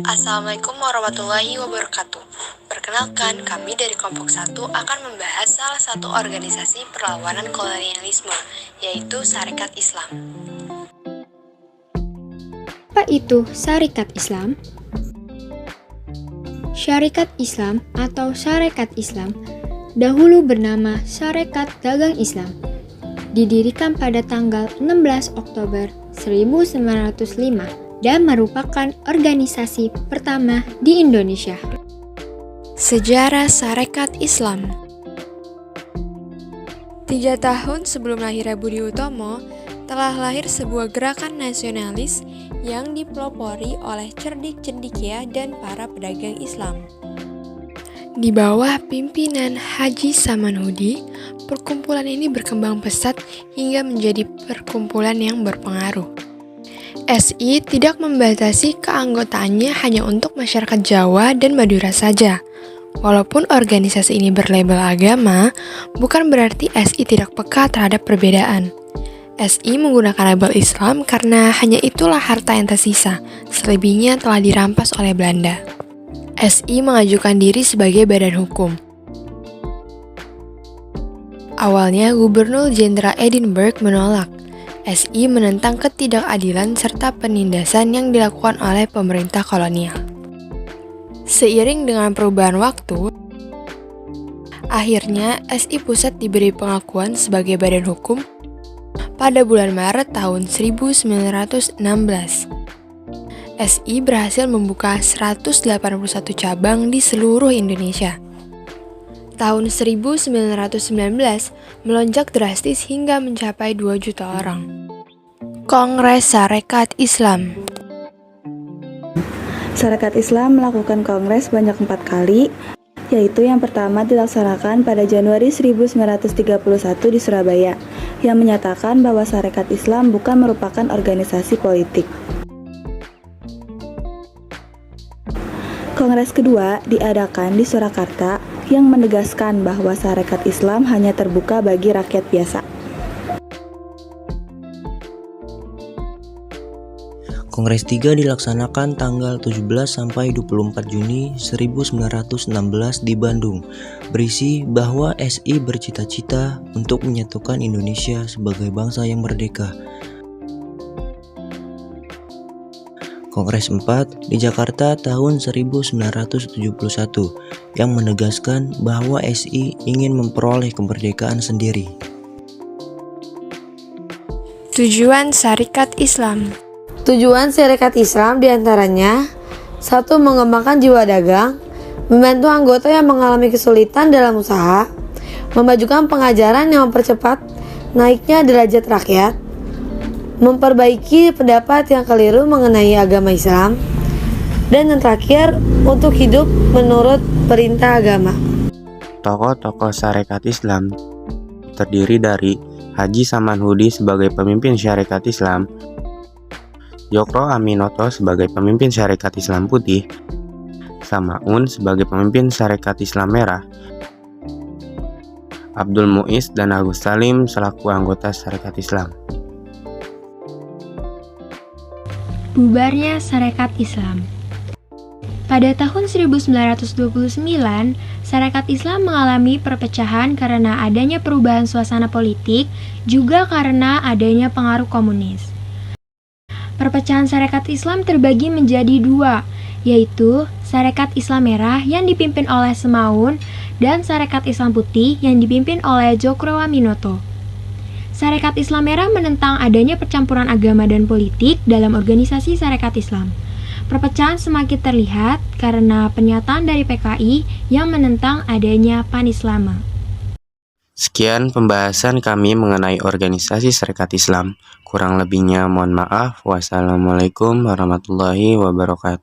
Assalamualaikum warahmatullahi wabarakatuh. Perkenalkan, kami dari kelompok 1 akan membahas salah satu organisasi perlawanan kolonialisme, yaitu Sarekat Islam. Apa itu Sarekat Islam? Syarikat Islam atau Sarekat Islam dahulu bernama Sarekat Dagang Islam. Didirikan pada tanggal 16 Oktober 1905 dan merupakan organisasi pertama di Indonesia. Sejarah Sarekat Islam. 3 tahun sebelum lahirnya Budi Utomo, telah lahir sebuah gerakan nasionalis yang dipelopori oleh cerdik cendekia dan para pedagang Islam. Di bawah pimpinan Haji Samanhudi, perkumpulan ini berkembang pesat hingga menjadi perkumpulan yang berpengaruh. SI tidak membatasi keanggotaannya hanya untuk masyarakat Jawa dan Madura saja. Walaupun organisasi ini berlabel agama, bukan berarti SI tidak peka terhadap perbedaan. SI menggunakan label Islam karena hanya itulah harta yang tersisa, selebihnya telah dirampas oleh Belanda. SI mengajukan diri sebagai badan hukum. Awalnya Gubernur Jenderal Edinburgh menolak. SI menentang ketidakadilan serta penindasan yang dilakukan oleh pemerintah kolonial. Seiring dengan perubahan waktu, akhirnya SI Pusat diberi pengakuan sebagai badan hukum pada bulan Maret tahun 1916. SI berhasil membuka 181 cabang di seluruh Indonesia. Tahun 1919 melonjak drastis hingga mencapai 2 juta orang. Kongres Sarekat Islam. Sarekat Islam melakukan kongres banyak 4 kali, yaitu yang pertama dilaksanakan pada Januari 1931 di Surabaya, yang menyatakan bahwa Sarekat Islam bukan merupakan organisasi politik. Kongres kedua diadakan di Surakarta yang menegaskan bahwa Sarekat Islam hanya terbuka bagi rakyat biasa. Kongres 3 dilaksanakan tanggal 17 sampai 24 Juni 1916 di Bandung, berisi bahwa SI bercita-cita untuk menyatukan Indonesia sebagai bangsa yang merdeka. Kongres 4 di Jakarta tahun 1971 yang menegaskan bahwa SI ingin memperoleh kemerdekaan sendiri. Tujuan Sarekat Islam. Tujuan Sarekat Islam diantaranya 1. Mengembangkan jiwa dagang, membantu anggota yang mengalami kesulitan dalam usaha, memajukan pengajaran yang mempercepat naiknya derajat rakyat, memperbaiki pendapat yang keliru mengenai agama Islam, dan yang terakhir, untuk hidup menurut perintah agama. Tokoh-tokoh Sarekat Islam terdiri dari Haji Samanhudi sebagai pemimpin Sarekat Islam, Djokro Aminoto sebagai pemimpin Sarekat Islam Putih, Samaun sebagai pemimpin Sarekat Islam Merah, Abdul Muiz dan Agus Salim selaku anggota Sarekat Islam. Bubarnya Sarekat Islam. Pada tahun 1929, Sarekat Islam mengalami perpecahan karena adanya perubahan suasana politik, juga karena adanya pengaruh komunis. Perpecahan Sarekat Islam terbagi menjadi 2, yaitu Sarekat Islam Merah yang dipimpin oleh Semaun dan Sarekat Islam Putih yang dipimpin oleh Djokro Aminoto. Sarekat Islam Merah menentang adanya percampuran agama dan politik dalam organisasi Sarekat Islam. Perpecahan semakin terlihat karena pernyataan dari PKI yang menentang adanya Pan-Islame. Sekian pembahasan kami mengenai organisasi Sarekat Islam. Kurang lebihnya mohon maaf. Wassalamualaikum warahmatullahi wabarakatuh.